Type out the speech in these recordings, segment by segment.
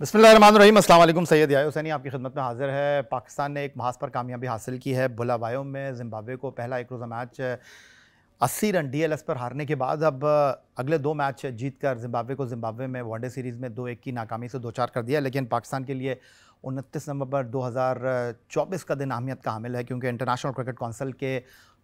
बिस्मिल्लाहिर्रहमानिर्रहीम। अस्सलाम वालेकुम। सैयद याह्या हुसैनी आपकी खिदमत में हाजिर है। पाकिस्तान ने एक महाज पर कामयाबी हासिल की है। बुलावायो में जिम्बाब्वे को पहला एक रोज़ा मैच 80 रन डीएलएस पर हारने के बाद अब अगले दो मैच जीतकर जिम्बाब्वे में वनडे सीरीज़ में 2-1 की नाकामी से दो चार कर दिया। लेकिन पाकिस्तान के लिए 29 नवंबर 2024 का दिन अहमियत का हामिल है, क्योंकि इंटरनेशनल क्रिकेट कौंसिल के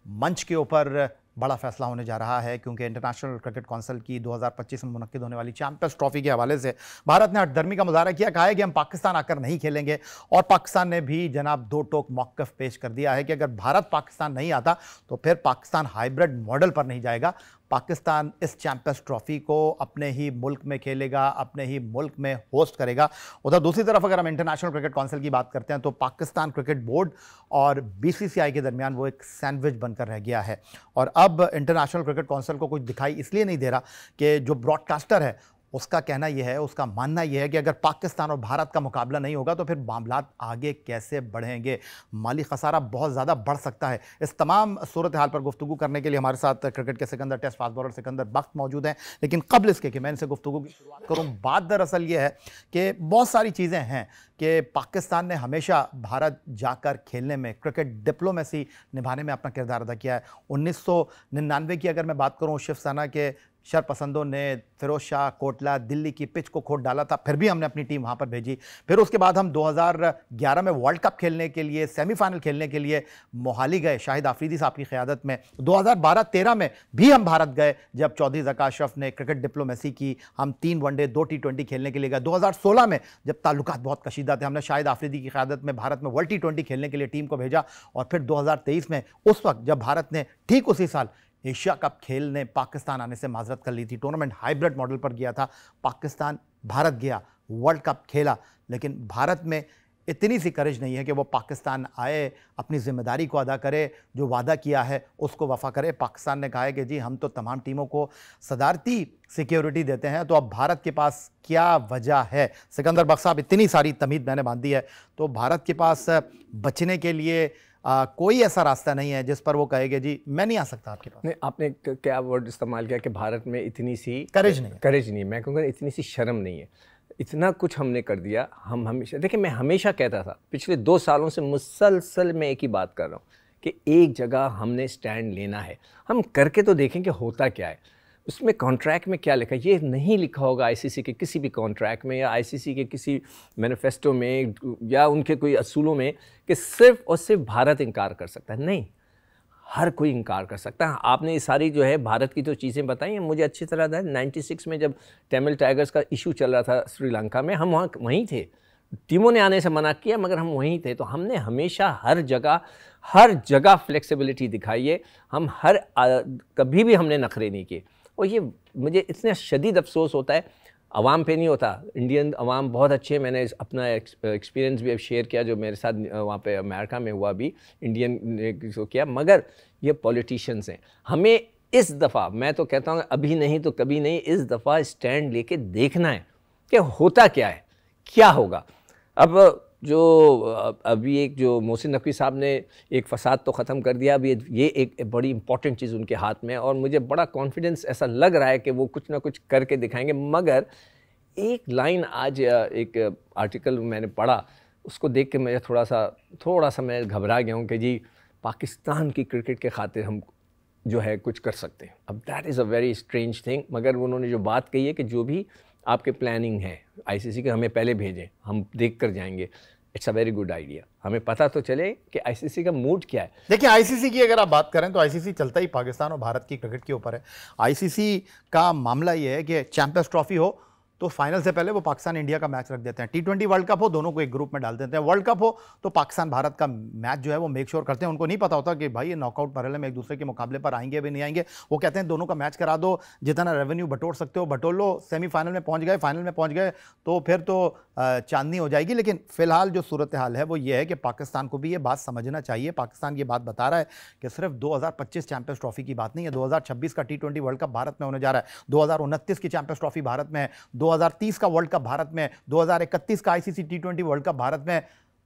मंच के ऊपर बड़ा फैसला होने जा रहा है। क्योंकि इंटरनेशनल क्रिकेट कौंसिल की 2025 में मुनक्किद होने वाली चैंपियंस ट्रॉफी के हवाले से भारत ने हठधर्मी का मुजाहरा किया, कहा है कि हम पाकिस्तान आकर नहीं खेलेंगे। और पाकिस्तान ने भी जनाब दो टोक मौक़िफ़ पेश कर दिया है कि अगर भारत पाकिस्तान नहीं आता तो फिर पाकिस्तान हाइब्रिड मॉडल पर नहीं जाएगा। पाकिस्तान इस चैंपियंस ट्रॉफी को अपने ही मुल्क में खेलेगा, अपने ही मुल्क में होस्ट करेगा। उधर दूसरी तरफ अगर हम इंटरनेशनल क्रिकेट कौंसिल की बात करते हैं तो पाकिस्तान क्रिकेट बोर्ड और बीसीसीआई के दरमियान वो एक सैंडविच बनकर रह गया है। और अब इंटरनेशनल क्रिकेट कौंसिल को कुछ दिखाई इसलिए नहीं दे रहा कि जो ब्रॉडकास्टर है उसका कहना यह है, उसका मानना यह है कि अगर पाकिस्तान और भारत का मुकाबला नहीं होगा तो फिर मामलात आगे कैसे बढ़ेंगे, माली खसारा बहुत ज़्यादा बढ़ सकता है। इस तमाम सूरत हाल पर गुफ्तगू करने के लिए हमारे साथ क्रिकेट के सिकंदर, test fast bowler Sikandar Bakht मौजूद हैं। लेकिन कबल इसके कि मैं इनसे गुफ्तगू की शुरुआत करूँ, बात दरअसल ये है कि बहुत सारी चीज़ें हैं कि पाकिस्तान ने हमेशा भारत जाकर खेलने में, क्रिकेट डिप्लोमेसी निभाने में अपना किरदार अदा किया है। 1999 की अगर मैं बात करूँ, शिवसेना के शरपसंदों ने फिरोज शाह कोटला दिल्ली की पिच को खोद डाला था, फिर भी हमने अपनी टीम वहाँ पर भेजी। फिर उसके बाद हम 2011 में वर्ल्ड कप खेलने के लिए, सेमीफाइनल खेलने के लिए मोहाली गए शाहिद आफरीदी साहब की क़यादत में। 2012-13 में भी हम भारत गए जब चौधरी ज़का अशरफ ने क्रिकेट डिप्लोमेसी की, हम 3 वनडे 2 T20 खेलने के लिए गए। 2016 में जब ताल्लुकात बहुत कशीदा थे, हमने शाहिद आफरीदी की क़यादत में भारत में वर्ल्ड T20 खेलने के लिए टीम को भेजा। और फिर 2023 में, उस वक्त जब भारत ने ठीक उसी साल एशिया कप खेलने पाकिस्तान आने से माजरत कर ली थी, टूर्नामेंट हाइब्रिड मॉडल पर गया था, पाकिस्तान भारत गया, वर्ल्ड कप खेला। लेकिन भारत में इतनी सी करेज नहीं है कि वो पाकिस्तान आए, अपनी जिम्मेदारी को अदा करे, जो वादा किया है उसको वफा करे। पाकिस्तान ने कहा है कि जी हम तो तमाम टीमों को सदारती सिक्योरिटी देते हैं, तो अब भारत के पास क्या वजह है? सिकंदर बख्त साहब, इतनी सारी तमीद मैंने बांधी है, तो भारत के पास बचने के लिए कोई ऐसा रास्ता नहीं है जिस पर वो कहेगा जी मैं नहीं आ सकता आपके पास? नहीं, आपने क्या वर्ड इस्तेमाल किया कि भारत में इतनी सी करेज नहीं, मैं कहूँगा इतनी सी शर्म नहीं है। इतना कुछ हमने कर दिया। हम हमेशा, देखिए, मैं हमेशा कहता था, पिछले 2 सालों से मुसलसल मैं एक ही बात कर रहा हूँ कि एक जगह हमने स्टैंड लेना है। हम करके तो देखें कि होता क्या है। उसमें कॉन्ट्रैक्ट में क्या लिखा है, ये नहीं लिखा होगा आईसीसी के किसी भी कॉन्ट्रैक्ट में या आईसीसी के किसी मैनिफेस्टो में या उनके कोई असूलों में कि सिर्फ और सिर्फ भारत इनकार कर सकता है। नहीं, हर कोई इनकार कर सकता है। आपने ये सारी जो है भारत की जो चीज़ें बताई हैं, मुझे अच्छी तरह था 96 में जब तमिल टाइगर्स का इशू चल रहा था श्रीलंका में, हम वहीं थे। टीमों ने आने से मना किया मगर हम वहीं थे। तो हमने हमेशा हर जगह फ्लेक्सिबिलिटी दिखाई है। हम कभी भी हमने नखरे नहीं किए। और ये मुझे इतना शदीद अफसोस होता है, अवाम पे नहीं होता। इंडियन अवाम बहुत अच्छे हैं। मैंने अपना एक्सपीरियंस भी अब शेयर किया जो मेरे साथ वहाँ पे अमेरिका में हुआ, भी इंडियन ने किया। मगर ये पॉलिटिशियंस हैं। हमें इस दफ़ा, मैं तो कहता हूँ अभी नहीं तो कभी नहीं, इस दफ़ा स्टैंड लेके देखना है कि होता क्या है, क्या होगा। अब जो अभी एक जो मोहसिन नकवी साहब ने एक फसाद तो ख़त्म कर दिया, अभी ये एक बड़ी इंपॉर्टेंट चीज़ उनके हाथ में है और मुझे बड़ा कॉन्फिडेंस ऐसा लग रहा है कि वो कुछ ना कुछ करके दिखाएंगे। मगर एक लाइन आज एक आर्टिकल मैंने पढ़ा, उसको देख के मुझे थोड़ा सा मैं घबरा गया हूँ कि जी पाकिस्तान की क्रिकेट के खातिर हम जो है कुछ कर सकते हैं। अब that is a very strange thing. मगर उन्होंने जो बात कही है कि जो भी आपके प्लानिंग है आईसीसी के, हमें पहले भेजें, हम देख कर जाएंगे। It's a very good idea. हमें पता तो चले कि आईसीसी का मूड क्या है। देखिए, आईसीसी की अगर आप बात करें तो आईसीसी चलता ही पाकिस्तान और भारत की क्रिकेट के ऊपर है। आईसीसी का मामला ये है कि चैंपियंस ट्रॉफी हो तो फाइनल से पहले वो पाकिस्तान इंडिया का मैच रख देते हैं। T20 वर्ल्ड कप हो, दोनों को एक ग्रुप में डाल देते हैं। वर्ल्ड कप हो तो पाकिस्तान भारत का मैच जो है वो मेक श्योर करते हैं। उनको नहीं पता होता कि भाई ये नॉकआउट मरहले में एक दूसरे के मुकाबले पर आएंगे भी नहीं आएंगे। वो कहते हैं दोनों का मैच करा दो, जितना रेवेन्यू बटोर सकते हो बटोर लो। सेमीफाइनल में पहुंच गए, फाइनल में पहुंच गए तो फिर तो चांदनी हो जाएगी। लेकिन फिलहाल जो सूरत हाल है वो ये है कि पाकिस्तान को भी ये बात समझना चाहिए। पाकिस्तान ये बात बता रहा है कि सिर्फ 2025 चैंपियंस ट्रॉफी की बात नहीं है, 2026 का T20 वर्ल्ड कप भारत में होने जा रहा है, 2029 की चैंपियंस ट्रॉफी भारत में है, 2030 का वर्ल्ड कप भारत में, 2031 का ICC T20 world cup Bharat में।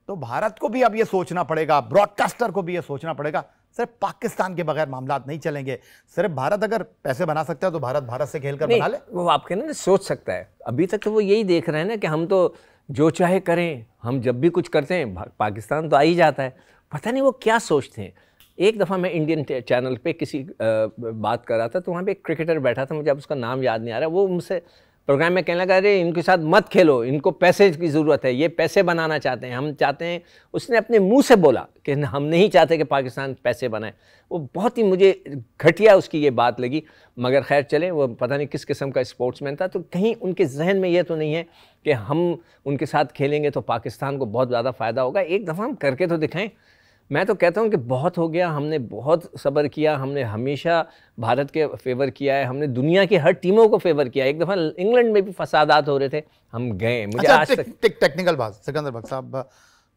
तो भारत को भी अब यह सोचना पड़ेगा, ब्रॉडकास्टर को भी यह सोचना पड़ेगा, सिर्फ पाकिस्तान के बगैर मामलात नहीं चलेंगे। सिर्फ भारत अगर पैसे बना सकता है तो भारत से खेलकर बना ले। वो आप कहना सोच सकता है। अभी तक तो वो यही देख रहे हैं ना कि हम तो जो चाहे करें, हम जब भी कुछ करते हैं पाकिस्तान तो आ ही जाता है। पता नहीं वो क्या सोचते हैं। एक दफ़ा मैं इंडियन चैनल पे किसी बात कर रहा था, तो वहाँ पे एक क्रिकेटर बैठा था, मुझे अब उसका नाम याद नहीं आ रहा, वो मुझसे प्रोग्राम में कहने लगा, अरे इनके साथ मत खेलो, इनको पैसे की ज़रूरत है, ये पैसे बनाना चाहते हैं, हम चाहते हैं। उसने अपने मुंह से बोला कि हम नहीं चाहते कि पाकिस्तान पैसे बनाए। वो बहुत ही मुझे घटिया उसकी ये बात लगी, मगर खैर चले, वो पता नहीं किस किस्म का स्पोर्ट्समैन था। तो कहीं उनके जहन में ये तो नहीं है कि हम उनके साथ खेलेंगे तो पाकिस्तान को बहुत ज़्यादा फ़ायदा होगा। एक दफ़ा हम करके तो दिखाएं। मैं तो कहता हूं कि बहुत हो गया, हमने बहुत सब्र किया, हमने हमेशा भारत के फेवर किया है, हमने दुनिया की हर टीमों को फेवर किया। एक दफ़ा इंग्लैंड में भी फसादात हो रहे थे, हम गए। मुझे आज तक टेक्निकल बात सिकंदर बख्श साहब,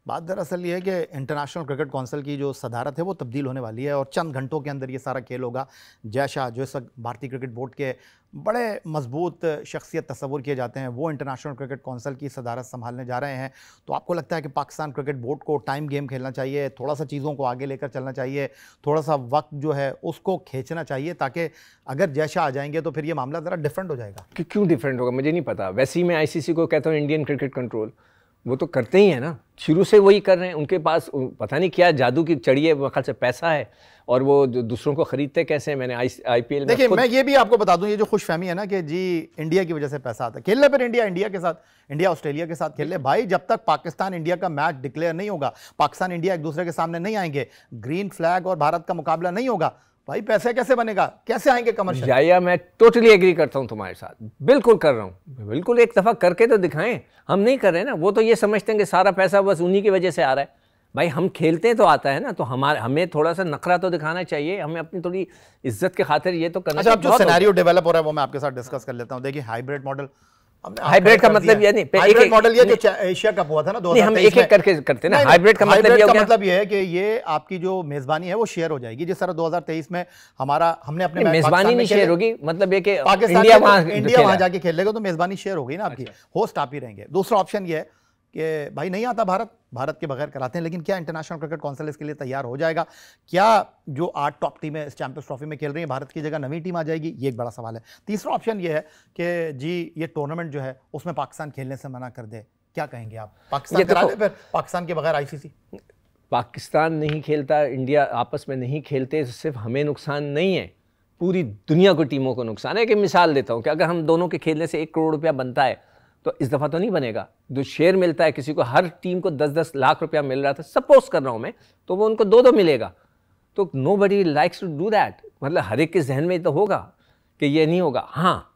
बात दरअसल ये है कि इंटरनेशनल क्रिकेट काउंसिल की जो सदारत है वो तब्दील होने वाली है और चंद घंटों के अंदर ये सारा खेल होगा। जय शाह जो इस वक्त भारतीय क्रिकेट बोर्ड के बड़े मजबूत शख्सियत तस्वुर किए जाते हैं, वो इंटरनेशनल क्रिकेट काउंसिल की सदारत संभालने जा रहे हैं। तो आपको लगता है कि पाकिस्तान क्रिकेट बोर्ड को टाइम गेम खेलना चाहिए, थोड़ा सा चीज़ों को आगे लेकर चलना चाहिए, थोड़ा सा वक्त जो है उसको खींचना चाहिए, ताकि अगर जय शाह आ जाएंगे तो फिर ये मामला ज़रा डिफरेंट हो जाएगा? क्यों डिफरेंट होगा मुझे नहीं पता। वैसे ही मैं ICC को कहता हूँ इंडियन क्रिकेट कंट्रोल, वो तो करते ही है ना, शुरू से वही कर रहे हैं। उनके पास पता नहीं क्या जादू की चढ़ी है, ख्याल से पैसा है, और वो दूसरों को खरीदते कैसे हैं। मैंने IPL में देखिए, मैं ये भी आपको बता दूं, ये जो खुशफहमी है ना कि जी इंडिया की वजह से पैसा आता है, खेल ले फिर इंडिया के साथ, इंडिया ऑस्ट्रेलिया के साथ खेल ले भाई। जब तक पाकिस्तान इंडिया का मैच डिक्लेयर नहीं होगा, पाकिस्तान इंडिया एक दूसरे के सामने नहीं आएंगे, ग्रीन फ्लैग और भारत का मुकाबला नहीं होगा, भाई पैसे कैसे बनेगा, कैसे आएंगे कमर्शियल? या मैं टोटली एग्री करता हूं तुम्हारे साथ, बिल्कुल कर रहा हूं, बिल्कुल। एक दफ़ा करके तो दिखाएं। हम नहीं कर रहे ना, वो तो ये समझते हैं कि सारा पैसा बस उन्हीं की वजह से आ रहा है। भाई हम खेलते हैं तो आता है ना, तो हमें थोड़ा सा नखरा तो दिखाना चाहिए, हमें अपनी थोड़ी इज्जत के खातिर ये तो करना चाहिए। अच्छा, अब जो सिनेरियो डेवलप हो रहा है वो मैं आपके साथ डिस्कस कर लेता हूं। देखिए, हाइब्रिड मॉडल, हाइब्रिड का मतलब ये नहीं, हाइब्रिड मॉडल ये जो एशिया कप हुआ था ना 2023 हम एक एक करके करते ना। हाइब्रिड का मतलब ये है कि ये आपकी जो मेजबानी है वो शेयर हो जाएगी, जिस तरह 2023 में हमने अपने मेजबानी नहीं शेयर होगी, मतलब ये कि इंडिया वहां जाके खेल लेगा तो मेजबानी शेयर होगी ना आपकी, होस्ट आप ही रहेंगे। दूसरा ऑप्शन ये है कि भाई नहीं आता भारत के बगैर कराते हैं, लेकिन क्या इंटरनेशनल क्रिकेट काउंसिल इसके लिए तैयार हो जाएगा? क्या जो 8 टॉप टीमें इस चैंपियंस ट्रॉफी में खेल रही हैं, भारत की जगह नवी टीम आ जाएगी? ये एक बड़ा सवाल है। तीसरा ऑप्शन ये है कि जी ये टूर्नामेंट जो है उसमें पाकिस्तान खेलने से मना कर दे। क्या कहेंगे आप? पाकिस्तान करा दे फिर, पाकिस्तान के बगैर ICC? पाकिस्तान नहीं खेलता, इंडिया आपस में नहीं खेलते, सिर्फ हमें नुकसान नहीं है, पूरी दुनिया को टीमों को नुकसान है। कि मिसाल देता हूँ कि अगर हम दोनों के खेलने से 1 करोड़ रुपया बनता है तो इस दफ़ा तो नहीं बनेगा। जो शेयर मिलता है किसी को, हर टीम को 10-10 लाख रुपया मिल रहा था, सपोज कर रहा हूँ मैं, तो वो उनको 2-2 मिलेगा। तो nobody likes to do that. मतलब हर एक के जहन में तो होगा कि ये नहीं होगा। हाँ,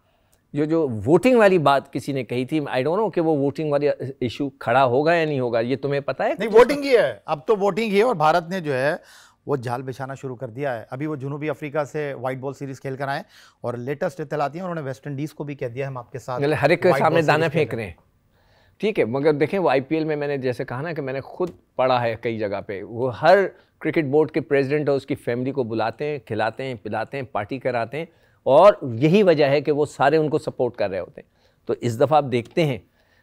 जो वोटिंग वाली बात किसी ने कही थी, आई डोंट नो कि वो वोटिंग वाली इशू खड़ा होगा या नहीं होगा, ये तुम्हें पता है? नहीं, वोटिंग ही है, अब तो वोटिंग ही है। और भारत ने जो है वो जाल बिछाना शुरू कर दिया है। अभी वो जनूबी अफ्रीका से वाइट बॉल सीरीज खेल कर आए और लेटेस्ट इत्तलाती हैं, उन्होंने वेस्ट इंडीज को भी कह दिया हम आपके साथ हर एक के सामने दाना फेंक रहे हैं। ठीक है, मगर देखें वो IPL में मैंने जैसे कहा ना कि मैंने खुद पढ़ा है कई जगह पे, वो हर क्रिकेट बोर्ड के प्रेसिडेंट और उसकी फैमिली को बुलाते हैं, खिलाते हैं, पिलाते हैं, पार्टी कराते हैं, और यही वजह है कि वो सारे उनको सपोर्ट कर रहे होते हैं। तो इस दफ़ा आप देखते हैं,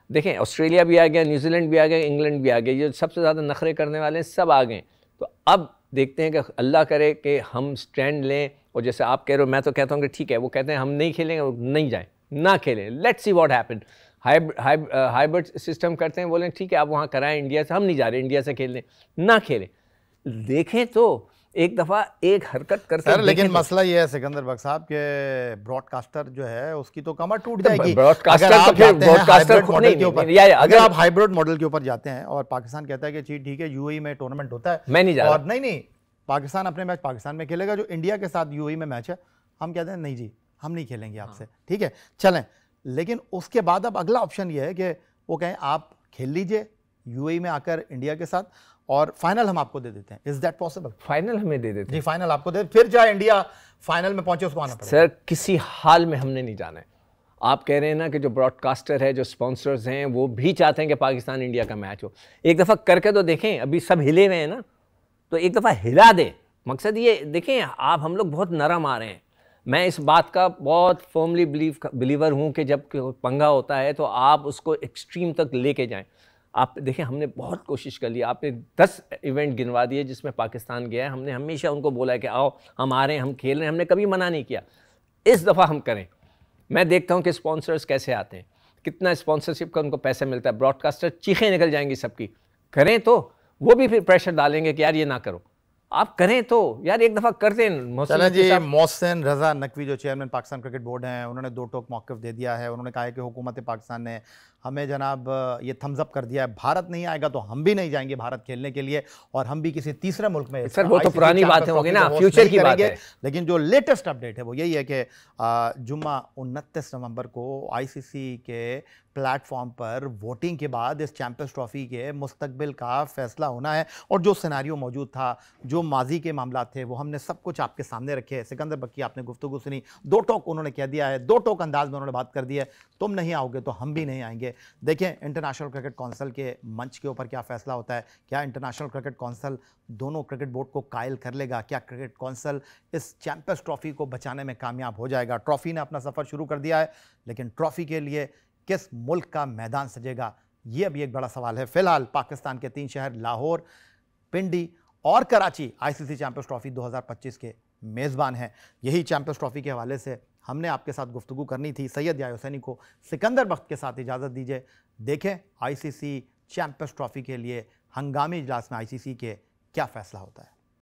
देखें ऑस्ट्रेलिया भी आ गया, न्यूजीलैंड भी आ गया, इंग्लैंड भी आ गया, ये सबसे ज़्यादा नखरे करने वाले हैं सब आ गए। तो अब देखते हैं कि अल्लाह करे कि हम स्टैंड लें। और जैसे आप कह रहे हो, मैं तो कहता हूँ कि ठीक है, वो कहते हैं हम नहीं खेलेंगे, नहीं जाएं, ना खेलें, let's see what happen. Hybrid system करते हैं, बोलें ठीक है आप वहाँ कराएं, इंडिया से हम नहीं जा रहे, इंडिया से खेलने, ना खेलें। देखें तो एक दफ़ा एक हरकत करते हैं। लेकिन मसला ये है सिकंदर बख्श साहब के ब्रॉडकास्टर जो है उसकी तो कमर टूट जाएगी। अगर आप हाइब्रिड मॉडल के ऊपर जाते हैं और पाकिस्तान कहता है कि जी ठीक है UAE में टूर्नामेंट होता है, मैं नहीं जा रहा, और नहीं पाकिस्तान अपने मैच पाकिस्तान में खेलेगा, जो इंडिया के साथ UAE में मैच है हम कहते हैं नहीं जी हम नहीं खेलेंगे आपसे, ठीक है चलें। लेकिन उसके बाद अब अगला ऑप्शन ये है कि वो कहें आप खेल लीजिए UAE में आकर इंडिया के साथ, और फाइनल हम आपको दे देते हैं। Is that possible? फाइनल हमें दे देते हैं जी, फाइनल आपको दे, फिर चाहे इंडिया फाइनल में पहुंचे उसको आना पड़ेगा। सर किसी हाल में हमने नहीं जाना है। आप कह रहे हैं ना कि जो ब्रॉडकास्टर है, जो स्पॉन्सर्स हैं, वो भी चाहते हैं कि पाकिस्तान इंडिया का मैच हो। एक दफ़ा करके तो देखें, अभी सब हिले हुए हैं ना, तो एक दफ़ा हिला दे। मकसद ये देखें, आप हम लोग बहुत नरम आ रहे हैं। मैं इस बात का बहुत फर्मली बिलीवर हूँ कि जब पंगा होता है तो आप उसको एक्सट्रीम तक लेके जाएं। आप देखें, हमने बहुत कोशिश कर ली, आपने 10 इवेंट गिनवा दिए जिसमें पाकिस्तान गया है, हमने हमेशा उनको बोला है कि आओ हम आ रहे हैं, हम खेल रहे हैं, हमने कभी मना नहीं किया। इस दफ़ा हम करें। मैं देखता हूं कि स्पॉन्सर्स कैसे आते हैं, कितना स्पॉन्सरशिप का उनको पैसा मिलता है, ब्रॉडकास्टर चीखें निकल जाएंगी सबकी। करें तो वो भी फिर प्रेशर डालेंगे कि यार ये ना करो, आप करें तो यार एक दफ़ा कर दें। चलें जी, मोहसिन रज़ा नकवी जो चेयरमैन पाकिस्तान क्रिकेट बोर्ड हैं, उन्होंने दो टोक मौक़िफ़ दे दिया है। उन्होंने कहा है कि हुकूमत पाकिस्तान ने हमें जनाब ये थम्स अप कर दिया है, भारत नहीं आएगा तो हम भी नहीं जाएंगे भारत खेलने के लिए, और हम भी किसी तीसरे मुल्क में। सर वो तो पुरानी बातें होगी ना, फ्यूचर की बात है। लेकिन जो लेटेस्ट अपडेट है वो यही है कि जुम्मा 29 नवंबर को ICC के प्लेटफॉर्म पर वोटिंग के बाद इस चैंपियंस ट्रॉफी के मुस्तकबिल का फैसला होना है। और जो सिनेरियो मौजूद था, जो माजी के मामला थे, वो हमने सब कुछ आपके सामने रखे। सिकंदर बक्की आपने गुफ्तगू सुनी, दो टोक उन्होंने कह दिया है, दो टोक अंदाज में उन्होंने बात कर दी है, तुम नहीं आओगे तो हम भी नहीं आएंगे। देखें इंटरनेशनल क्रिकेट काउंसिल के मंच के ऊपर क्या फैसला होता है। क्या इंटरनेशनल क्रिकेट काउंसिल दोनों क्रिकेट बोर्ड को कायल कर लेगा? क्या क्रिकेट काउंसिल इस चैंपियंस ट्रॉफी को बचाने में कामयाब हो जाएगा? ट्रॉफी ने अपना सफ़र शुरू कर दिया है, लेकिन ट्रॉफी के लिए किस मुल्क का मैदान सजेगा, ये अभी एक बड़ा सवाल है। फिलहाल पाकिस्तान के 3 शहर लाहौर, पिंडी और कराची ICC चैंपियंस ट्रॉफी 2025 के मेज़बान हैं। यही चैंपियंस ट्रॉफी के हवाले से हमने आपके साथ गुफ्तगू करनी थी। सैयद याह्या हुसैनी को सिकंदर बख्त के साथ इजाज़त दीजिए। देखें ICC चैंपियंस ट्रॉफी के लिए हंगामी इजलास में ICC के क्या फ़ैसला होता है।